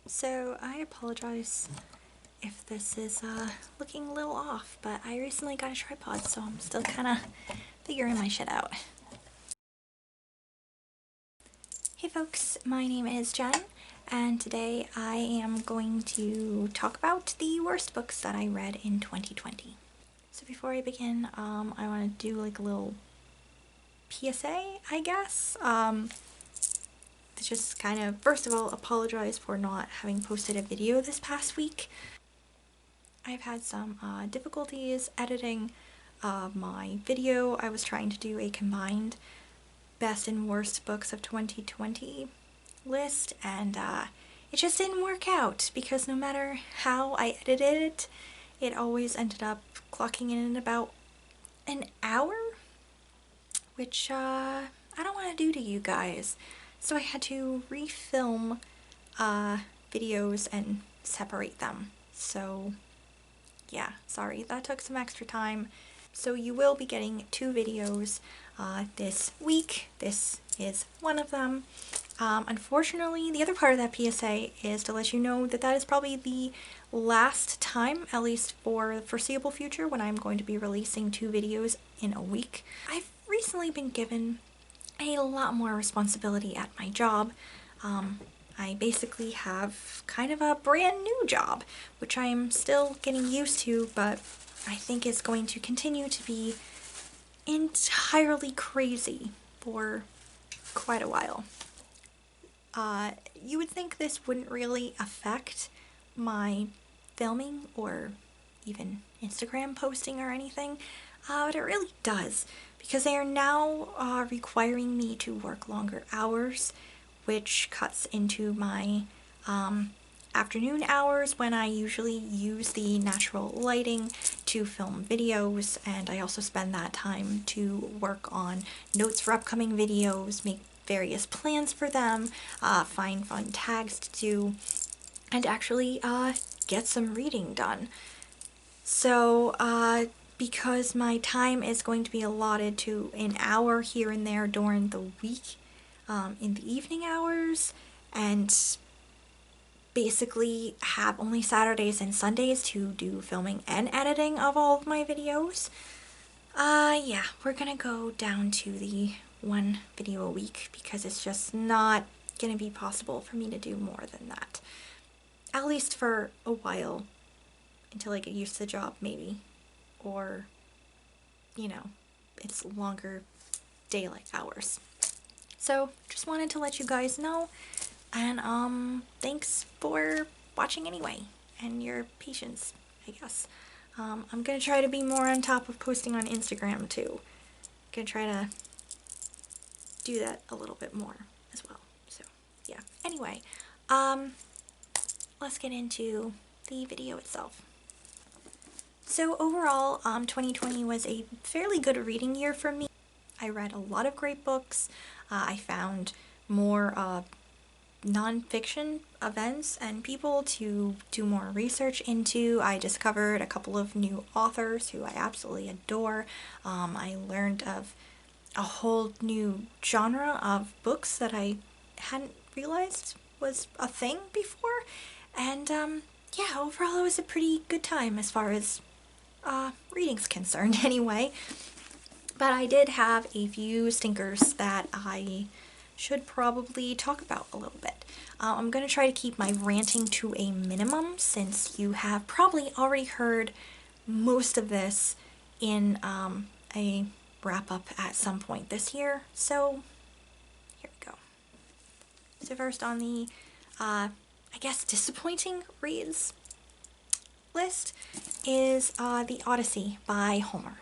So I apologize if this is looking a little off, but I recently got a tripod, so I'm still kind of figuring my shit out. Hey folks, my name is Jen, and today I am going to talk about the worst books that I read in 2020. So before I begin, I want to do like a little PSA, I guess. To just kind of, first of all, apologize for not having posted a video this past week. I've had some difficulties editing my video. I was trying to do a combined best and worst books of 2020 list, and it just didn't work out because no matter how I edited it, it always ended up clocking in about an hour, which I don't want to do to you guys. So I had to refilm videos and separate them. So yeah, sorry, that took some extra time. So you will be getting 2 videos this week. This is one of them. Unfortunately, the other part of that PSA is to let you know that that is probably the last time, at least for the foreseeable future, when I'm going to be releasing 2 videos in a week. I've recently been given a lot more responsibility at my job. I basically have kind of a brand new job, which I am still getting used to, but I think is going to continue to be entirely crazy for quite a while. You would think this wouldn't really affect my filming or even Instagram posting or anything, but it really does, because they are now requiring me to work longer hours, which cuts into my afternoon hours when I usually use the natural lighting to film videos, and I also spend that time to work on notes for upcoming videos, make various plans for them, find fun tags to do, and actually get some reading done. So because my time is going to be allotted to an hour here and there during the week, in the evening hours, and basically have only Saturdays and Sundays to do filming and editing of all of my videos, yeah, we're gonna go down to the 1 video a week because it's just not gonna be possible for me to do more than that. At least for a while, until I get used to the job, maybe. Or, you know, it's longer daylight hours. So, just wanted to let you guys know, and thanks for watching anyway, and your patience, I guess. I'm gonna try to be more on top of posting on Instagram too. Gonna try to do that a little bit more as well. So, yeah. Anyway, let's get into the video itself. So overall, 2020 was a fairly good reading year for me. I read a lot of great books. I found more non-fiction events and people to do more research into. I discovered a couple of new authors who I absolutely adore. I learned of a whole new genre of books that I hadn't realized was a thing before. And yeah, overall it was a pretty good time as far as reading's concerned anyway. But I did have a few stinkers that I should probably talk about a little bit. I'm going to try to keep my ranting to a minimum since you have probably already heard most of this in a wrap-up at some point this year. So here we go. So first on the, I guess, disappointing reads list is the Odyssey by Homer.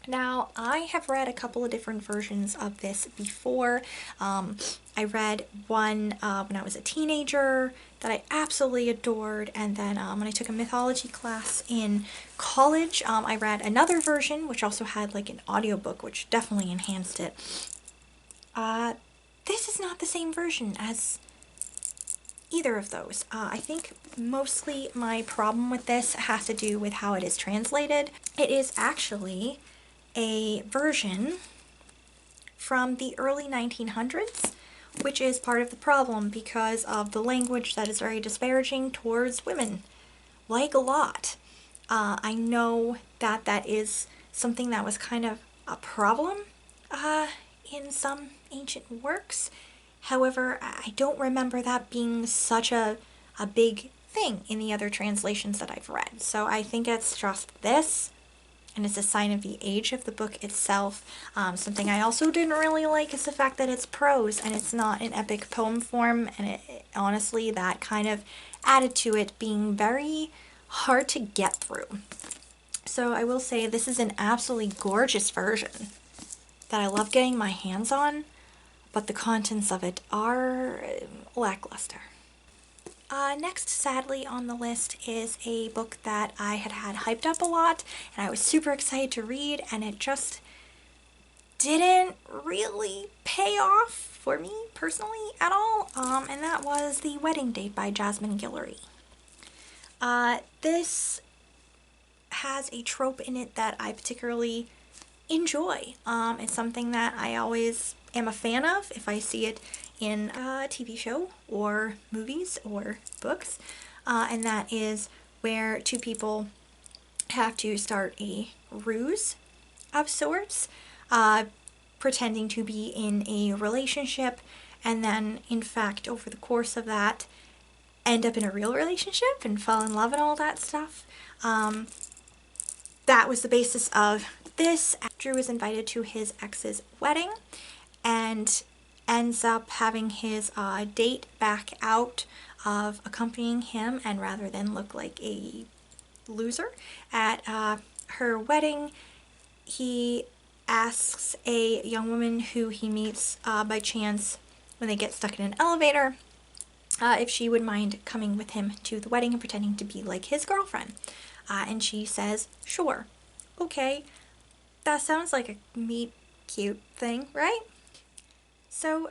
Now, I have read a couple of different versions of this before. I read one when I was a teenager that I absolutely adored, and then when I took a mythology class in college, I read another version which also had like an audiobook, which definitely enhanced it. This is not the same version as either of those. I think mostly my problem with this has to do with how it is translated. It is actually a version from the early 1900s, which is part of the problem because of the language that is very disparaging towards women, like a lot. I know that that is something that was kind of a problem in some ancient works. However, I don't remember that being such a big thing in the other translations that I've read. So I think it's just this, and it's a sign of the age of the book itself. Something I also didn't really like is the fact that it's prose and it's not in epic poem form, and honestly, that kind of added to it being very hard to get through. So I will say this is an absolutely gorgeous version that I love getting my hands on, but the contents of it are lackluster. Next, sadly, on the list is a book that I had hyped up a lot, and I was super excited to read, and it just didn't really pay off for me personally at all, and that was The Wedding Date by Jasmine Guillory. This has a trope in it that I particularly enjoy. It's something that I always am a fan of if I see it in a TV show or movies or books, and that is where two people have to start a ruse of sorts, pretending to be in a relationship, and then in fact over the course of that end up in a real relationship and fall in love and all that stuff. That was the basis of this. Drew is invited to his ex's wedding and ends up having his date back out of accompanying him, and rather than look like a loser at her wedding, he asks a young woman who he meets by chance when they get stuck in an elevator if she would mind coming with him to the wedding and pretending to be like his girlfriend. And she says, sure, okay, that sounds like a meet cute thing, right? So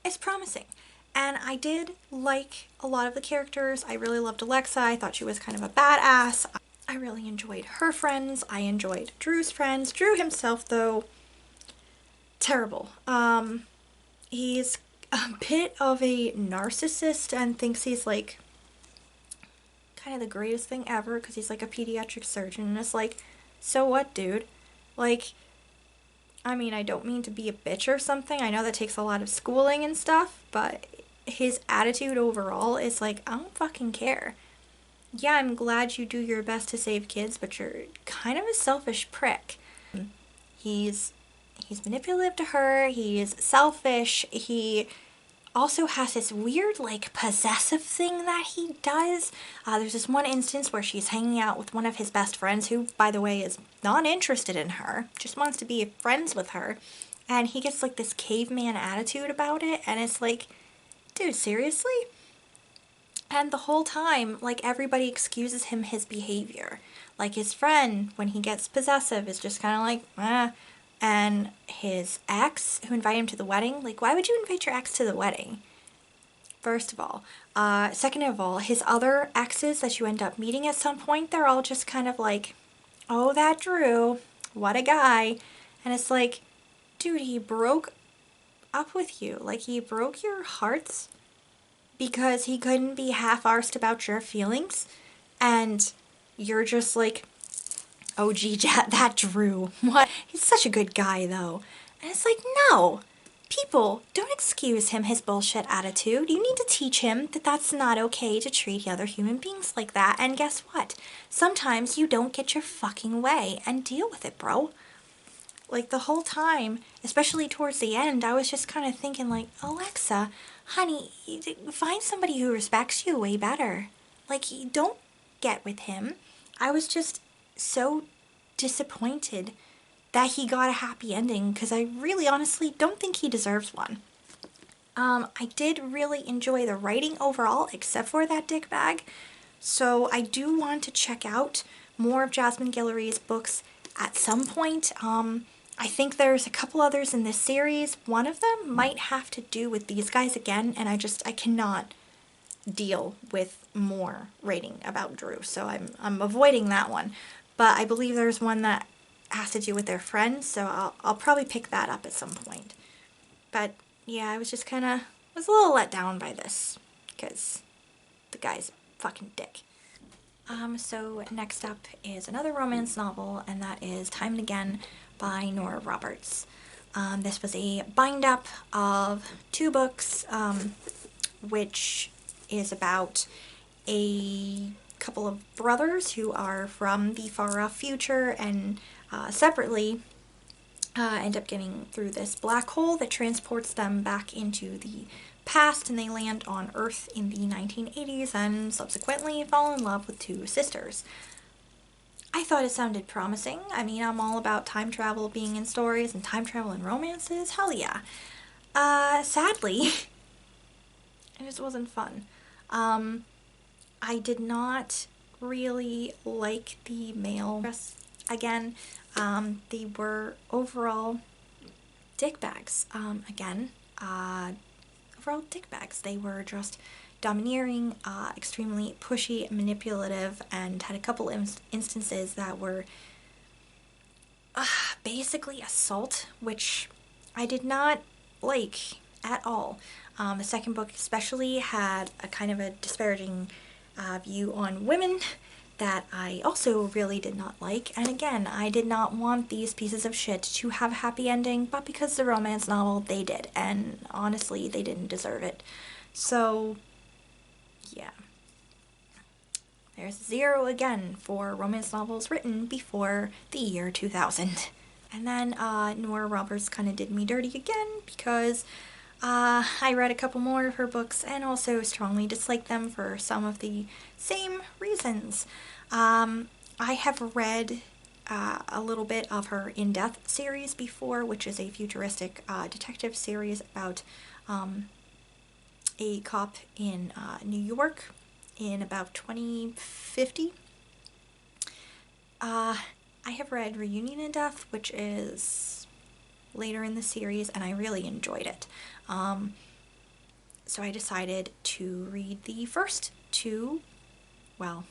it's promising. And I did like a lot of the characters. I really loved Alexa. I thought she was kind of a badass. I really enjoyed her friends. I enjoyed Drew's friends. Drew himself, though, terrible. He's a bit of a narcissist and thinks he's like kind of the greatest thing ever because he's like a pediatric surgeon, and it's like, so what, dude? Like, I mean, I don't mean to be a bitch or something. I know that takes a lot of schooling and stuff, but his attitude overall is like, I don't fucking care. Yeah, I'm glad you do your best to save kids, but you're kind of a selfish prick. He's manipulative to her, he's selfish, he also has this weird, like, possessive thing that he does. There's this one instance where she's hanging out with one of his best friends, who, by the way, is not interested in her, just wants to be friends with her, and he gets, like, this caveman attitude about it, and it's like, dude, seriously? And the whole time, like, everybody excuses him his behavior. Like, his friend, when he gets possessive, is just kind of like, eh. And his ex, who invited him to the wedding, like, why would you invite your ex to the wedding? First of all. Second of all, his other exes that you end up meeting at some point, they're all just kind of like, oh, that Drew, what a guy. And it's like, dude, he broke up with you. Like, he broke your hearts because he couldn't be half-arsed about your feelings. And you're just like, oh, gee, that Drew. What? He's such a good guy, though. And it's like, no. People, don't excuse him his bullshit attitude. You need to teach him that that's not okay to treat other human beings like that. And guess what? Sometimes you don't get your fucking way, and deal with it, bro. Like, the whole time, especially towards the end, I was just kind of thinking, like, Alexa, honey, find somebody who respects you way better. Like, don't get with him. I was just so disappointed that he got a happy ending, because I really honestly don't think he deserves one. I did really enjoy the writing overall, except for that dick bag, so I do want to check out more of Jasmine Guillory's books at some point. I think there's a couple others in this series. One of them might have to do with these guys again, and I cannot deal with more writing about Drew, so I'm avoiding that one. But I believe there's one that has to do with their friends, so I'll probably pick that up at some point. But yeah, I was just kind of, was a little let down by this, because the guy's a fucking dick. So next up is another romance novel, and that is Time and Again by Nora Roberts. This was a bind-up of 2 books, which is about a couple of brothers who are from the far-off future and separately end up getting through this black hole that transports them back into the past, and they land on Earth in the 1980s and subsequently fall in love with 2 sisters. I thought it sounded promising. I mean, I'm all about time travel being in stories and time travel in romances. Hell yeah. Sadly, it just wasn't fun. I did not really like the male. Again, they were overall dickbags. Overall dickbags. They were just domineering, extremely pushy, manipulative, and had a couple instances that were basically assault, which I did not like at all. The second book especially had a kind of a disparaging view on women that I also really did not like. And again, I did not want these pieces of shit to have a happy ending, but because it's a romance novel, they did. And honestly, they didn't deserve it. So, yeah. There's 0 again for romance novels written before the year 2000. And then Nora Roberts kind of did me dirty again because I read a couple more of her books and also strongly disliked them for some of the same reasons. I have read a little bit of her In Death series before, which is a futuristic detective series about a cop in New York in about 2050. I have read Reunion in Death, which is later in the series, and I really enjoyed it. So I decided to read the first 2. Well,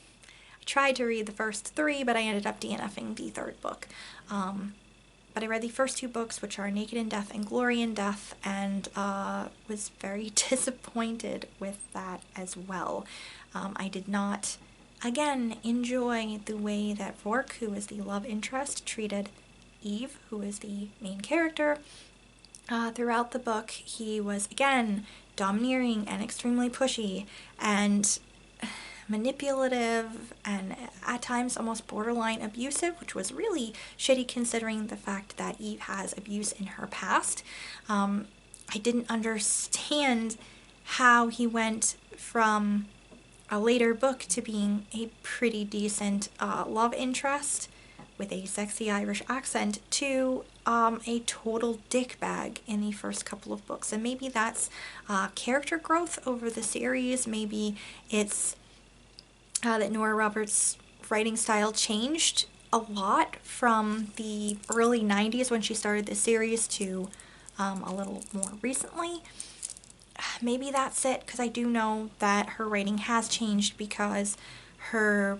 I tried to read the first 3, but I ended up DNFing the 3rd book. But I read the first 2 books, which are Naked in Death and Glory in Death, and was very disappointed with that as well. I did not, again, enjoy the way that Rourke, who is the love interest, treated Eve, who is the main character. Throughout the book, he was, again, domineering and extremely pushy and manipulative and at times almost borderline abusive, which was really shitty considering the fact that Eve has abuse in her past. I didn't understand how he went from a later book to being a pretty decent love interest with a sexy Irish accent to a total dickbag in the first couple of books. And maybe that's character growth over the series. Maybe it's that Nora Roberts' writing style changed a lot from the early 90s when she started this series to a little more recently. Maybe that's it, because I do know that her writing has changed because her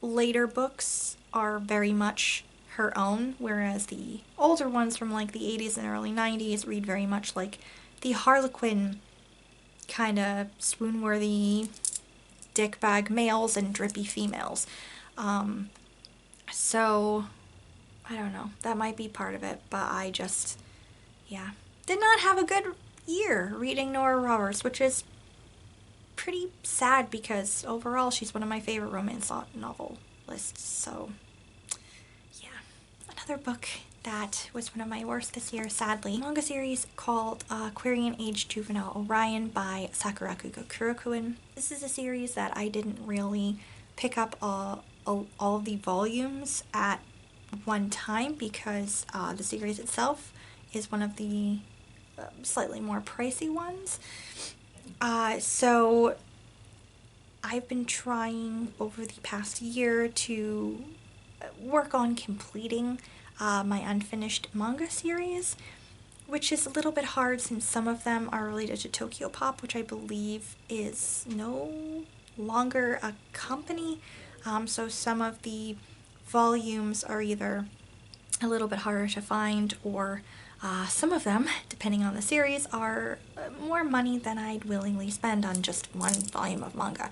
later books are very much her own, whereas the older ones from like the 80s and early 90s read very much like the Harlequin kind of swoon-worthy dickbag males and drippy females. So, I don't know. That might be part of it, but I just, yeah, did not have a good year reading Nora Roberts, which is pretty sad because overall she's one of my favorite romance novel lists. So, yeah. Another book that was one of my worst this year, sadly. A manga series called Aquarian Age Juvenile Orion by Sakuraku Kurokuen. This is a series that I didn't really pick up all of the volumes at one time because the series itself is one of the slightly more pricey ones. So I've been trying over the past year to work on completing my unfinished manga series, which is a little bit hard since some of them are related to Tokyo Pop, which I believe is no longer a company. So some of the volumes are either a little bit harder to find or Some of them, depending on the series, are more money than I'd willingly spend on just one volume of manga.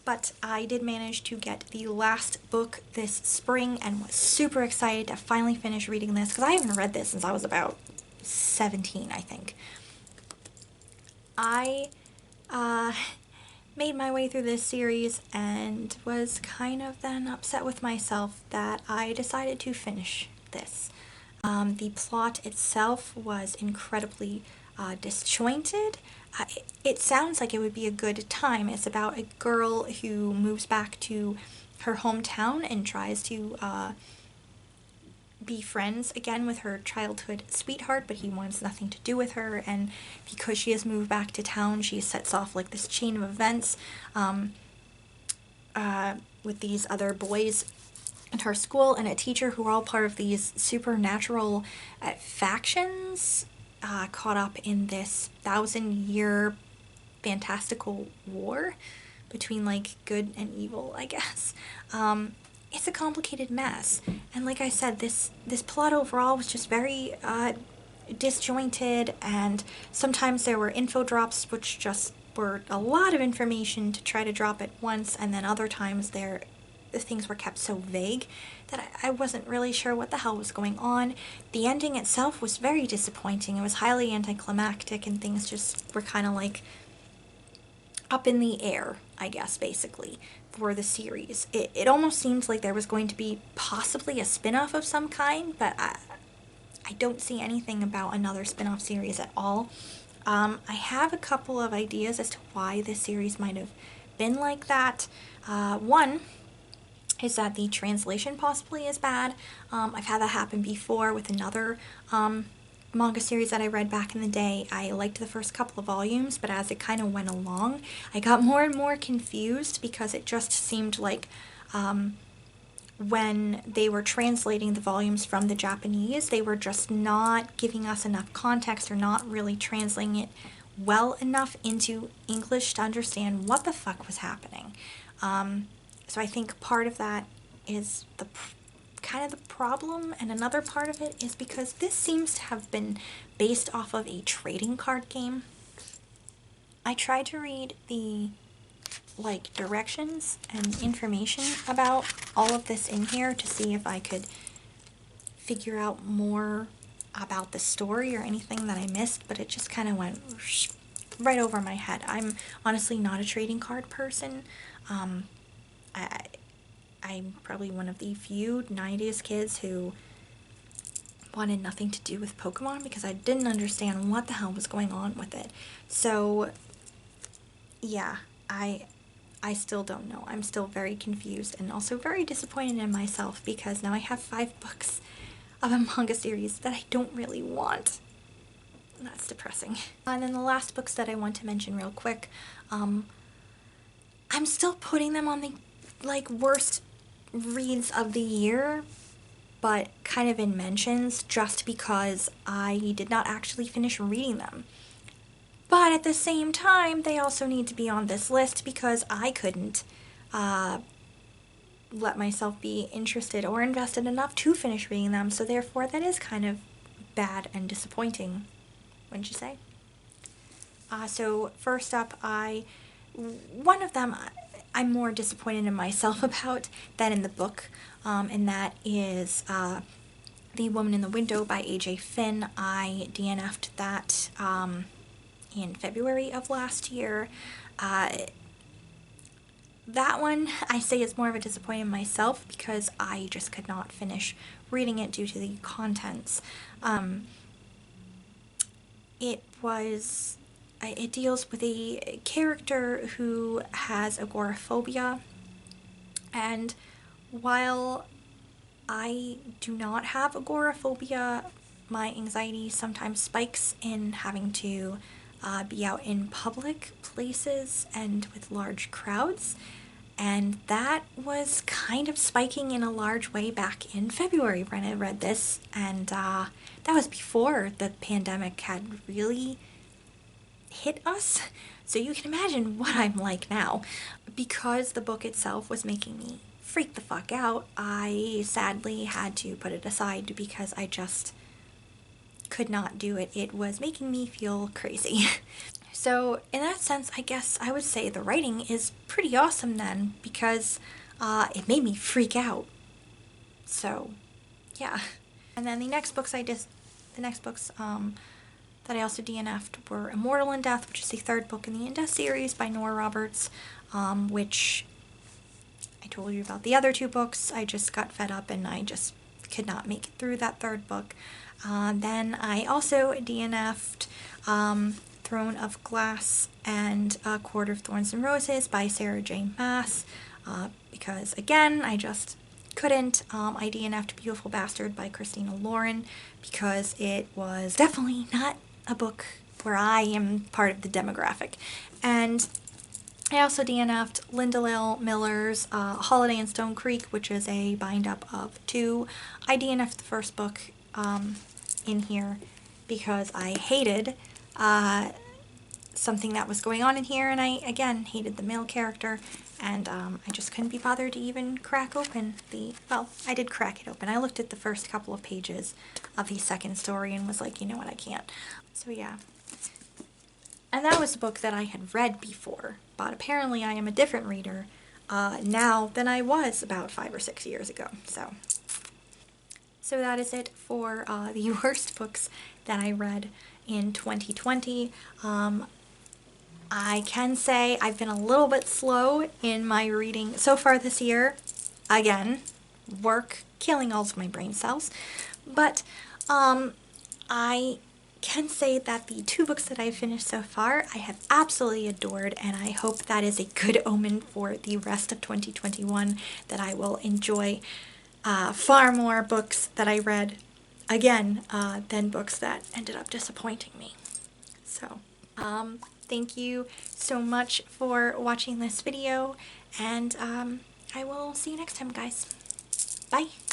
But I did manage to get the last book this spring and was super excited to finally finish reading this, because I haven't read this since I was about 17, I think. I made my way through this series and was kind of then upset with myself that I decided to finish this. The plot itself was incredibly disjointed. It sounds like it would be a good time. It's about a girl who moves back to her hometown and tries to be friends again with her childhood sweetheart, but he wants nothing to do with her, and because she has moved back to town, she sets off like this chain of events with these other boys in her school and a teacher who are all part of these supernatural factions caught up in this 1,000-year fantastical war between like good and evil, I guess. It's a complicated mess, and like I said, this plot overall was just very disjointed, and sometimes there were info drops which just were a lot of information to try to drop at once, and then other times the things were kept so vague that I wasn't really sure what the hell was going on. The ending itself was very disappointing. It was highly anticlimactic, and things just were kind of like up in the air, I guess, basically, for the series. It almost seemed like there was going to be possibly a spin-off of some kind, but I don't see anything about another spin-off series at all. I have a couple of ideas as to why this series might have been like that. One is that the translation possibly is bad. I've had that happen before with another manga series that I read back in the day. I liked the first couple of volumes, but as it kind of went along, I got more and more confused because it just seemed like when they were translating the volumes from the Japanese, they were just not giving us enough context or not really translating it well enough into English to understand what the fuck was happening. So I think part of that is kind of the problem, and another part of it is because this seems to have been based off of a trading card game. I tried to read the directions and information about all of this in here to see if I could figure out more about the story or anything that I missed, but it just kind of went right over my head. I'm honestly not a trading card person. I'm probably one of the few 90s kids who wanted nothing to do with Pokemon because I didn't understand what the hell was going on with it. So, yeah, I still don't know. I'm still very confused and also very disappointed in myself because now I have 5 books of a manga series that I don't really want. That's depressing. And then the last books that I want to mention real quick, I'm still putting them on the worst reads of the year, but kind of in mentions just because I did not actually finish reading them. But at the same time, they also need to be on this list because I couldn't let myself be interested or invested enough to finish reading them, so therefore that is kind of bad and disappointing, wouldn't you say? So first up, one of them I'm more disappointed in myself about than in the book, and that is The Woman in the Window by A.J. Finn. I DNF'd that in February of last year. That one, I say it's more of a disappointment myself because I just could not finish reading it due to the contents. It deals with a character who has agoraphobia, and while I do not have agoraphobia, my anxiety sometimes spikes in having to be out in public places and with large crowds, and that was kind of spiking in a large way back in February when I read this, and that was before the pandemic had really hit us, so you can imagine what I'm like now. Because the book itself was making me freak the fuck out, I sadly had to put it aside because I just could not do it. It was making me feel crazy. So in that sense, I guess I would say the writing is pretty awesome then, because it made me freak out. So yeah. And then the next books that I also DNF'd were Immortal in Death, which is the third book in the In Death series by Nora Roberts, which I told you about the other two books. I just got fed up and I just could not make it through that third book. Then I also DNF'd Throne of Glass and Court of Thorns and Roses by Sarah J. Maas, because again, I just couldn't. I DNF'd Beautiful Bastard by Christina Lauren because it was definitely not a book where I am part of the demographic. And I also DNF'd Linda Lil Miller's Holiday in Stone Creek, which is a bind-up of two. I DNF'd the first book in here because I hated something that was going on in here, and I, again, hated the male character, and I just couldn't be bothered to even crack open well, I did crack it open. I looked at the first couple of pages of the second story and was like, you know what, I can't. So yeah. And that was a book that I had read before, but apparently I am a different reader now than I was about 5 or 6 years ago. So that is it for the worst books that I read in 2020. I can say I've been a little bit slow in my reading so far this year. Again, work killing all of my brain cells. But I can say that the 2 books that I've finished so far I have absolutely adored, and I hope that is a good omen for the rest of 2021, that I will enjoy far more books that I read again than books that ended up disappointing me. So thank you so much for watching this video, and I will see you next time, guys. Bye!